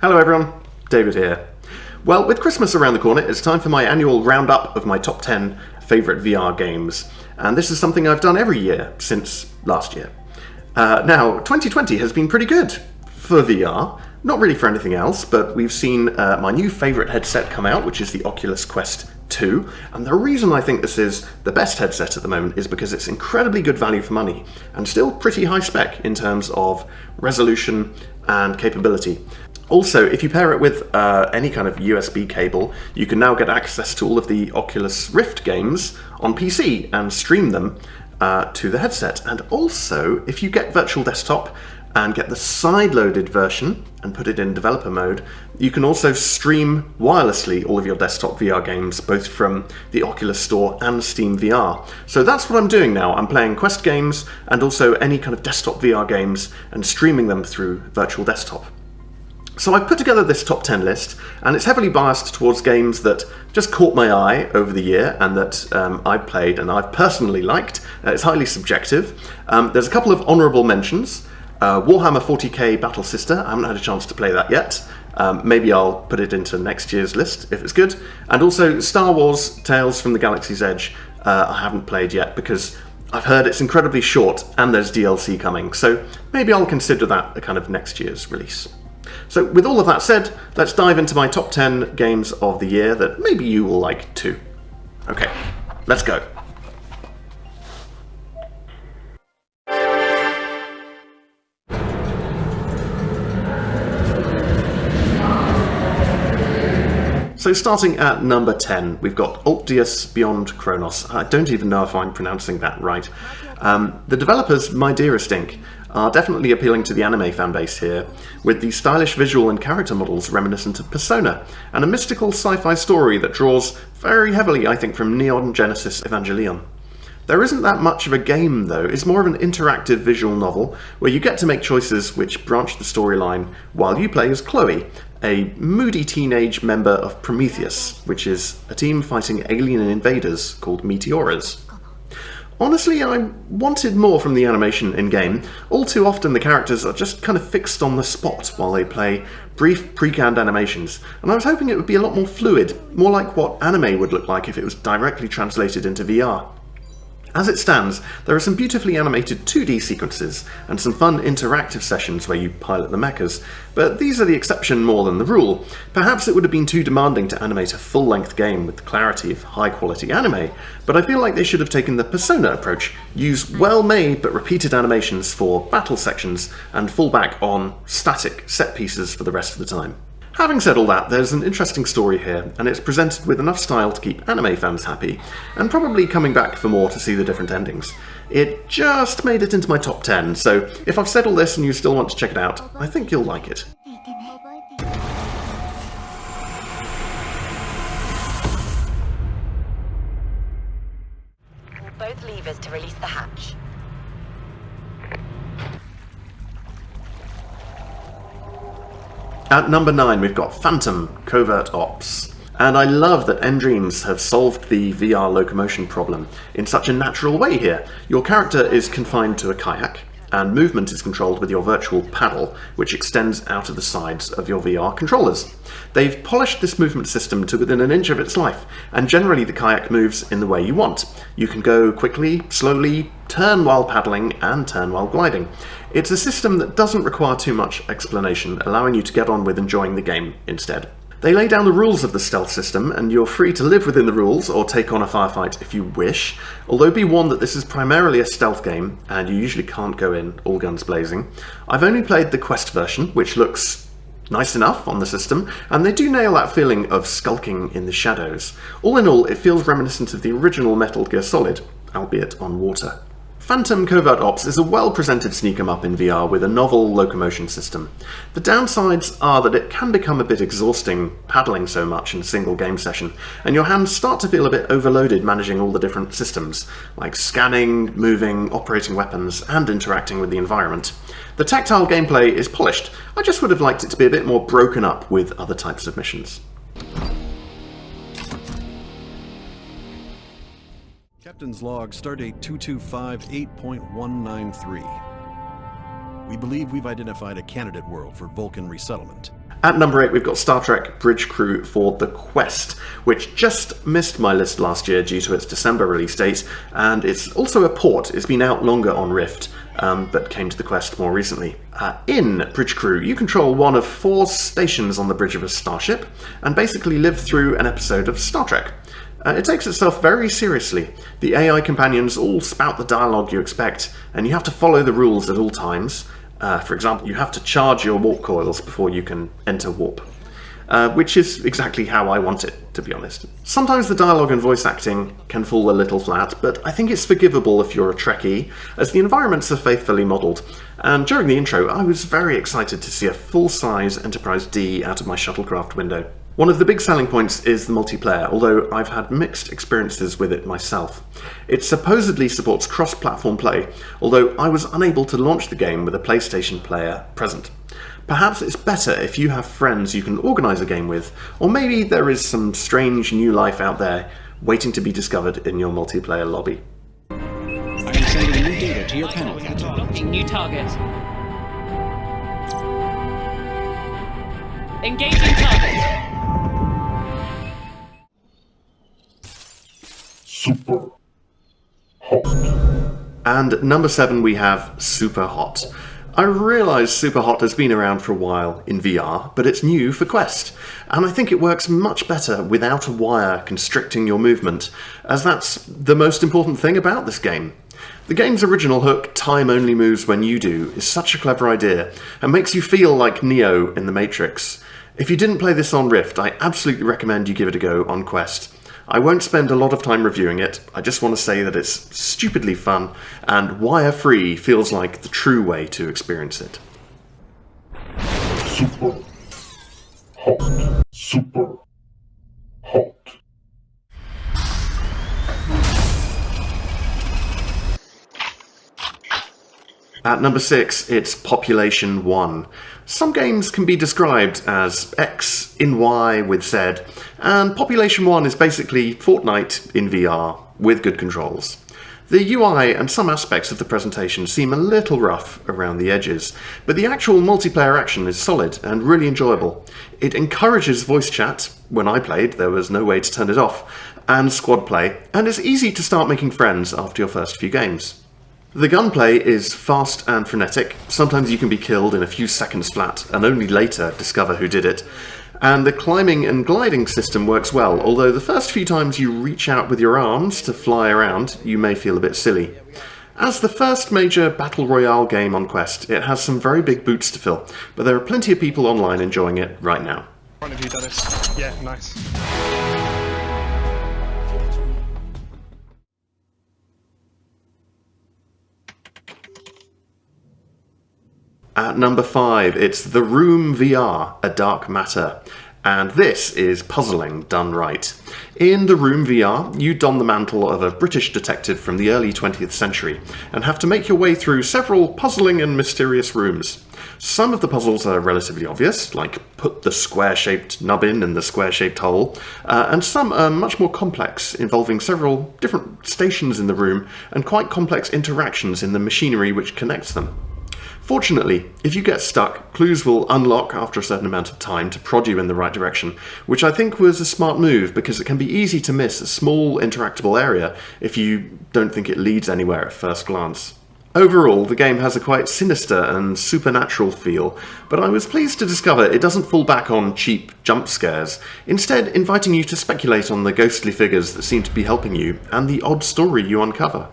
Hello everyone, David here. Well, with Christmas around the corner, it's time for my annual roundup of my top 10 favourite VR games. And this is something I've done every year since last year. Now, 2020 has been pretty good for VR. Not really for anything else, but we've seen my new favourite headset come out, which is the Oculus Quest 2. And the reason I think this is the best headset at the moment is because it's incredibly good value for money and still pretty high spec in terms of resolution and capability. Also, if you pair it with any kind of USB cable, you can now get access to all of the Oculus Rift games on PC and stream them to the headset. And also, if you get Virtual Desktop and get the Sideloaded version and put it in developer mode, you can also stream wirelessly all of your desktop VR games, both from the Oculus Store and Steam VR. So that's what I'm doing now. I'm playing Quest games and also any kind of desktop VR games and streaming them through Virtual Desktop. So I've put together this top 10 list, and it's heavily biased towards games that just caught my eye over the year and that I've played and I've personally liked. It's highly subjective. There's a couple of honourable mentions. Warhammer 40k Battle Sister, I haven't had a chance to play that yet. Maybe I'll put it into next year's list if it's good. And also Star Wars Tales from the Galaxy's Edge, I haven't played yet because I've heard it's incredibly short and there's DLC coming. So maybe I'll consider that a kind of next year's release. So with all of that said, let's dive into my top 10 games of the year that maybe you will like too. Okay, let's go. So starting at number 10, we've got ALTDEUS Beyond Chronos. I don't even know if I'm pronouncing that right. The developers, My Dearest Inc., are definitely appealing to the anime fanbase here, with the stylish visual and character models reminiscent of Persona, and a mystical sci-fi story that draws very heavily, I think, from Neon Genesis Evangelion. There isn't that much of a game, though. It's more of an interactive visual novel, where you get to make choices which branch the storyline while you play as Chloe, a moody teenage member of Prometheus, which is a team fighting alien invaders called Meteoras. Honestly, I wanted more from the animation in-game. All too often the characters are just kind of fixed on the spot while they play brief pre-canned animations, and I was hoping it would be a lot more fluid, more like what anime would look like if it was directly translated into VR. As it stands, there are some beautifully animated 2D sequences and some fun interactive sessions where you pilot the mechas, but these are the exception more than the rule. Perhaps it would have been too demanding to animate a full-length game with the clarity of high-quality anime, but I feel like they should have taken the Persona approach, use well-made but repeated animations for battle sections, and fall back on static set pieces for the rest of the time. Having said all that, there's an interesting story here, and it's presented with enough style to keep anime fans happy, and probably coming back for more to see the different endings. It just made it into my top 10, so if I've said all this and you still want to check it out, I think you'll like it. Pull both levers to release the hatch. At number 9, we've got Phantom Covert Ops. And I love that nDreams have solved the VR locomotion problem in such a natural way here. Your character is confined to a kayak, and movement is controlled with your virtual paddle, which extends out of the sides of your VR controllers. They've polished this movement system to within an inch of its life, and generally the kayak moves in the way you want. You can go quickly, slowly, turn while paddling, and turn while gliding. It's a system that doesn't require too much explanation, allowing you to get on with enjoying the game instead. They lay down the rules of the stealth system, and you're free to live within the rules or take on a firefight if you wish, although be warned that this is primarily a stealth game, and you usually can't go in all guns blazing. I've only played the Quest version, which looks nice enough on the system, and they do nail that feeling of skulking in the shadows. All in all, it feels reminiscent of the original Metal Gear Solid, albeit on water. Phantom Covert Ops is a well-presented sneak 'em up in VR with a novel locomotion system. The downsides are that it can become a bit exhausting paddling so much in a single game session, and your hands start to feel a bit overloaded managing all the different systems, like scanning, moving, operating weapons, and interacting with the environment. The tactile gameplay is polished. I just would have liked it to be a bit more broken up with other types of missions. Captain's log, stardate 2258.193. We believe we've identified a candidate world for Vulcan resettlement. At number 8, we've got Star Trek Bridge Crew for the Quest, which just missed my list last year due to its December release date, and it's also a port. It's been out longer on Rift, but came to the Quest more recently. In Bridge Crew, you control one of 4 stations on the bridge of a starship, and basically live through an episode of Star Trek. It takes itself very seriously. The AI companions all spout the dialogue you expect, and you have to follow the rules at all times. For example, you have to charge your warp coils before you can enter warp. Which is exactly how I want it, to be honest. Sometimes the dialogue and voice acting can fall a little flat, but I think it's forgivable if you're a Trekkie, as the environments are faithfully modelled. And during the intro, I was very excited to see a full-size Enterprise D out of my shuttlecraft window. One of the big selling points is the multiplayer, although I've had mixed experiences with it myself. It supposedly supports cross-platform play, although I was unable to launch the game with a PlayStation player present. Perhaps it's better if you have friends you can organise a game with, or maybe there is some strange new life out there waiting to be discovered in your multiplayer lobby. I am sending new data to your panel, Captain. Locking new target. Engaging target. Superhot. And number 7 we have Superhot. I realise Superhot has been around for a while in VR, but it's new for Quest, and I think it works much better without a wire constricting your movement, as that's the most important thing about this game. The game's original hook, time only moves when you do, is such a clever idea, and makes you feel like Neo in The Matrix. If you didn't play this on Rift, I absolutely recommend you give it a go on Quest. I won't spend a lot of time reviewing it, I just want to say that it's stupidly fun, and wire-free feels like the true way to experience it. Superhot. Superhot. At number 6, it's Population 1. Some games can be described as X in Y with Z, and Population 1 is basically Fortnite in VR, with good controls. The UI and some aspects of the presentation seem a little rough around the edges, but the actual multiplayer action is solid and really enjoyable. It encourages voice chat. When I played, there was no way to turn it off, and squad play, and it's easy to start making friends after your first few games. The gunplay is fast and frenetic. Sometimes you can be killed in a few seconds flat and only later discover who did it. And the climbing and gliding system works well, although the first few times you reach out with your arms to fly around, you may feel a bit silly. As the first major Battle Royale game on Quest, it has some very big boots to fill, but there are plenty of people online enjoying it right now. One of you done this. Yeah, nice. At number 5, it's The Room VR, A Dark Matter. And this is puzzling done right. In The Room VR, you don the mantle of a British detective from the early 20th century and have to make your way through several puzzling and mysterious rooms. Some of the puzzles are relatively obvious, like put the square-shaped nubbin in the square-shaped hole, and some are much more complex, involving several different stations in the room and quite complex interactions in the machinery which connects them. Fortunately, if you get stuck, clues will unlock after a certain amount of time to prod you in the right direction, which I think was a smart move because it can be easy to miss a small interactable area if you don't think it leads anywhere at first glance. Overall, the game has a quite sinister and supernatural feel, but I was pleased to discover it doesn't fall back on cheap jump scares, instead inviting you to speculate on the ghostly figures that seem to be helping you and the odd story you uncover.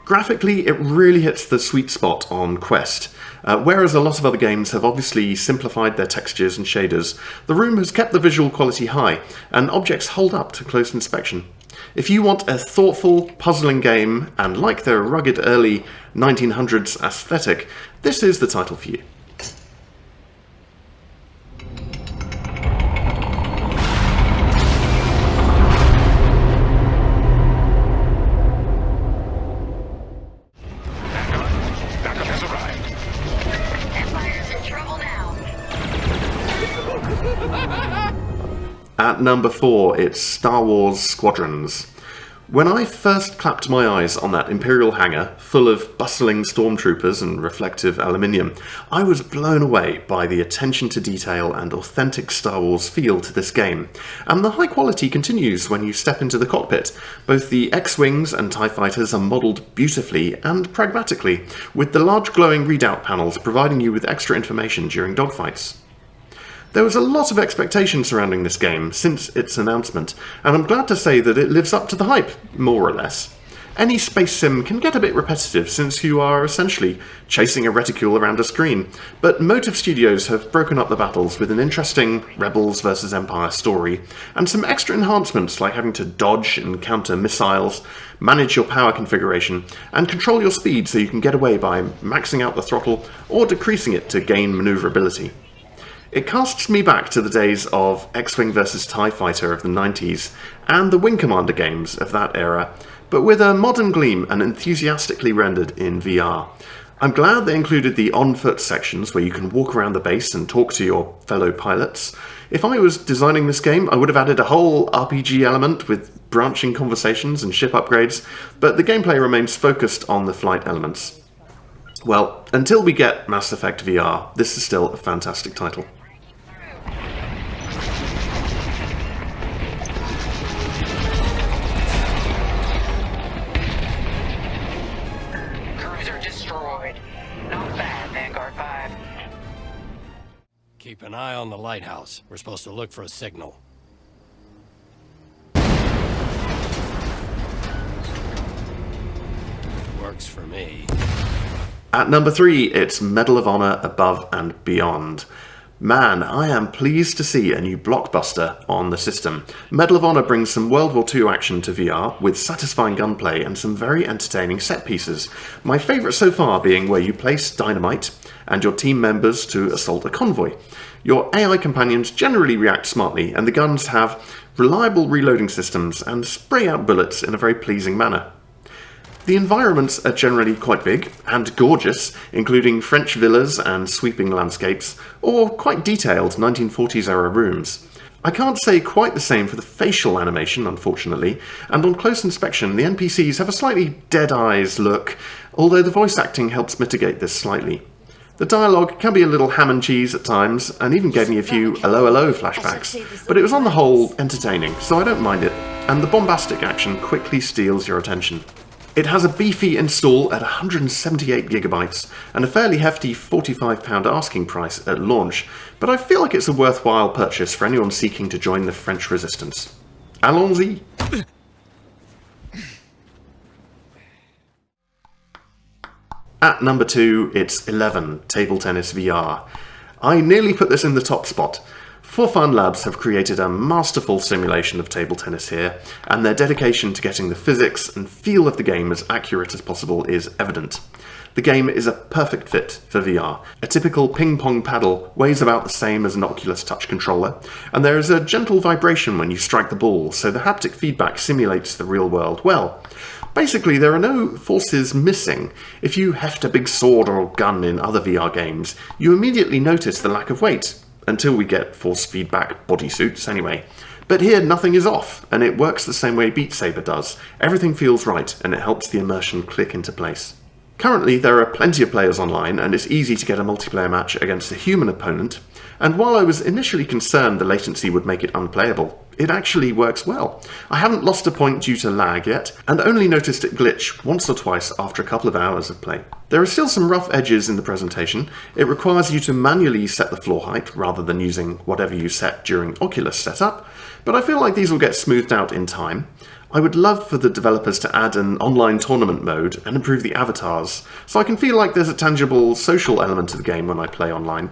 Graphically, it really hits the sweet spot on Quest. Whereas a lot of other games have obviously simplified their textures and shaders, The Room has kept the visual quality high, and objects hold up to close inspection. If you want a thoughtful, puzzling game, and like their rugged early 1900s aesthetic, this is the title for you. At number 4, it's Star Wars Squadrons. When I first clapped my eyes on that Imperial hangar, full of bustling stormtroopers and reflective aluminium, I was blown away by the attention to detail and authentic Star Wars feel to this game. And the high quality continues when you step into the cockpit. Both the X-Wings and TIE Fighters are modelled beautifully and pragmatically, with the large glowing readout panels providing you with extra information during dogfights. There was a lot of expectation surrounding this game since its announcement, and I'm glad to say that it lives up to the hype, more or less. Any space sim can get a bit repetitive since you are essentially chasing a reticule around a screen, but Motive Studios have broken up the battles with an interesting Rebels vs Empire story, and some extra enhancements like having to dodge and counter missiles, manage your power configuration, and control your speed so you can get away by maxing out the throttle or decreasing it to gain manoeuvrability. It casts me back to the days of X-Wing vs TIE Fighter of the 90s and the Wing Commander games of that era, but with a modern gleam and enthusiastically rendered in VR. I'm glad they included the on-foot sections where you can walk around the base and talk to your fellow pilots. If I was designing this game, I would have added a whole RPG element with branching conversations and ship upgrades, but the gameplay remains focused on the flight elements. Well, until we get Mass Effect VR, this is still a fantastic title. Cruiser destroyed. Not bad, Vanguard 5. Keep an eye on the lighthouse. We're supposed to look for a signal. Works for me. At number 3, it's Medal of Honor Above and Beyond. Man, I am pleased to see a new blockbuster on the system. Medal of Honor brings some World War II action to VR, with satisfying gunplay and some very entertaining set pieces. My favourite so far being where you place dynamite and your team members to assault a convoy. Your AI companions generally react smartly, and the guns have reliable reloading systems and spray out bullets in a very pleasing manner. The environments are generally quite big and gorgeous, including French villas and sweeping landscapes, or quite detailed 1940s era rooms. I can't say quite the same for the facial animation, unfortunately, and on close inspection the NPCs have a slightly dead eyes look, although the voice acting helps mitigate this slightly. The dialogue can be a little ham and cheese at times, and even gave me a few hello hello flashbacks, but it was on the whole entertaining, so I don't mind it, and the bombastic action quickly steals your attention. It has a beefy install at 178GB and a fairly hefty £45 asking price at launch, but I feel like it's a worthwhile purchase for anyone seeking to join the French resistance. Allons-y! At number 2, it's 11, Table Tennis VR. I nearly put this in the top spot. For Fun Labs have created a masterful simulation of table tennis here, and their dedication to getting the physics and feel of the game as accurate as possible is evident. The game is a perfect fit for VR. A typical ping-pong paddle weighs about the same as an Oculus touch controller, and there is a gentle vibration when you strike the ball, so the haptic feedback simulates the real world well. Basically, there are no forces missing. If you heft a big sword or gun in other VR games, you immediately notice the lack of weight. Until we get force feedback bodysuits, anyway. But here, nothing is off, and it works the same way Beat Saber does. Everything feels right, and it helps the immersion click into place. Currently, there are plenty of players online, and it's easy to get a multiplayer match against a human opponent, and while I was initially concerned the latency would make it unplayable, it actually works well. I haven't lost a point due to lag yet, and only noticed it glitch once or twice after a couple of hours of play. There are still some rough edges in the presentation. It requires you to manually set the floor height rather than using whatever you set during Oculus setup, but I feel like these will get smoothed out in time. I would love for the developers to add an online tournament mode and improve the avatars, so I can feel like there's a tangible social element to the game when I play online.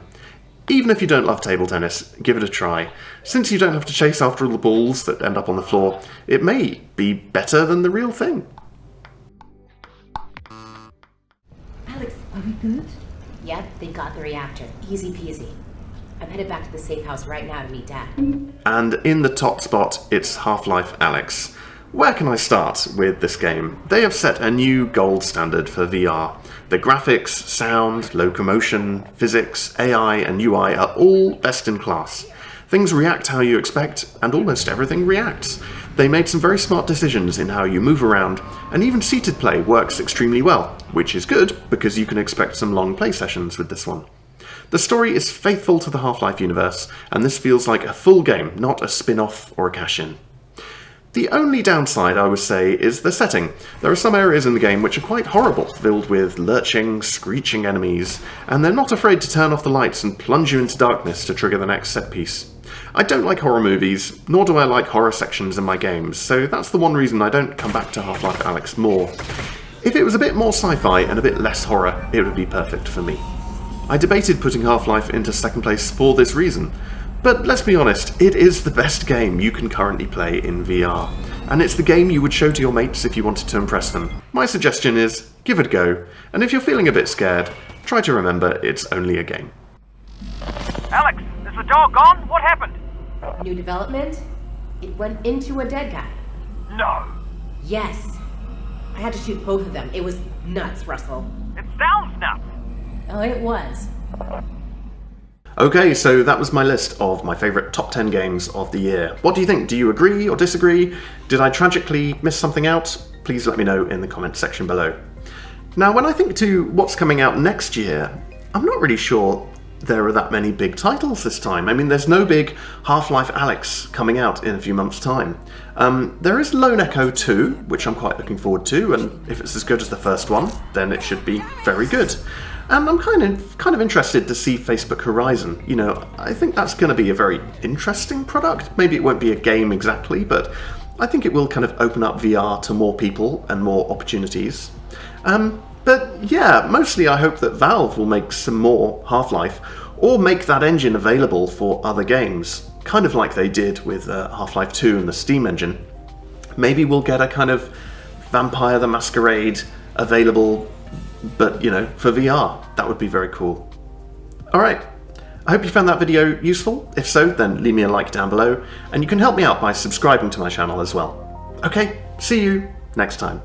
Even if you don't love table tennis, give it a try. Since you don't have to chase after all the balls that end up on the floor, it may be better than the real thing. Alyx, are we good? Yep, they got the reactor. Easy peasy. I'm headed back to the safe house right now to meet Dad. And in the top spot, it's Half-Life Alyx. Where can I start with this game? They have set a new gold standard for VR. The graphics, sound, locomotion, physics, AI and UI are all best in class. Things react how you expect, and almost everything reacts. They made some very smart decisions in how you move around, and even seated play works extremely well, which is good because you can expect some long play sessions with this one. The story is faithful to the Half-Life universe, and this feels like a full game, not a spin-off or a cash-in. The only downside, I would say, is the setting. There are some areas in the game which are quite horrible, filled with lurching, screeching enemies, and they're not afraid to turn off the lights and plunge you into darkness to trigger the next set piece. I don't like horror movies, nor do I like horror sections in my games, so that's the one reason I don't come back to Half-Life Alyx more. If it was a bit more sci-fi and a bit less horror, it would be perfect for me. I debated putting Half-Life into second place for this reason, but let's be honest, it is the best game you can currently play in VR, and it's the game you would show to your mates if you wanted to impress them. My suggestion is, give it a go, and if you're feeling a bit scared, try to remember it's only a game. Alyx, is the door gone? What happened? New development? It went into a dead guy. No. Yes. I had to shoot both of them. It was nuts, Russell. It sounds nuts. Oh, it was. Okay, so that was my list of my favourite top 10 games of the year. What do you think? Do you agree or disagree? Did I tragically miss something out? Please let me know in the comments section below. Now, when I think to what's coming out next year, I'm not really sure there are that many big titles this time. I mean, there's no big Half-Life Alyx coming out in a few months' time. There is Lone Echo 2, which I'm quite looking forward to, and if it's as good as the first one, then it should be very good. And I'm kind of interested to see Facebook Horizon. You know, I think that's going to be a very interesting product. Maybe it won't be a game exactly, but I think it will kind of open up VR to more people and more opportunities. But yeah, mostly I hope that Valve will make some more Half-Life, or make that engine available for other games, kind of like they did with Half-Life 2 and the Steam engine. Maybe we'll get a kind of Vampire the Masquerade available, but, you know, for VR. That would be very cool. Alright, I hope you found that video useful. If so, then leave me a like down below, and you can help me out by subscribing to my channel as well. Okay, see you next time.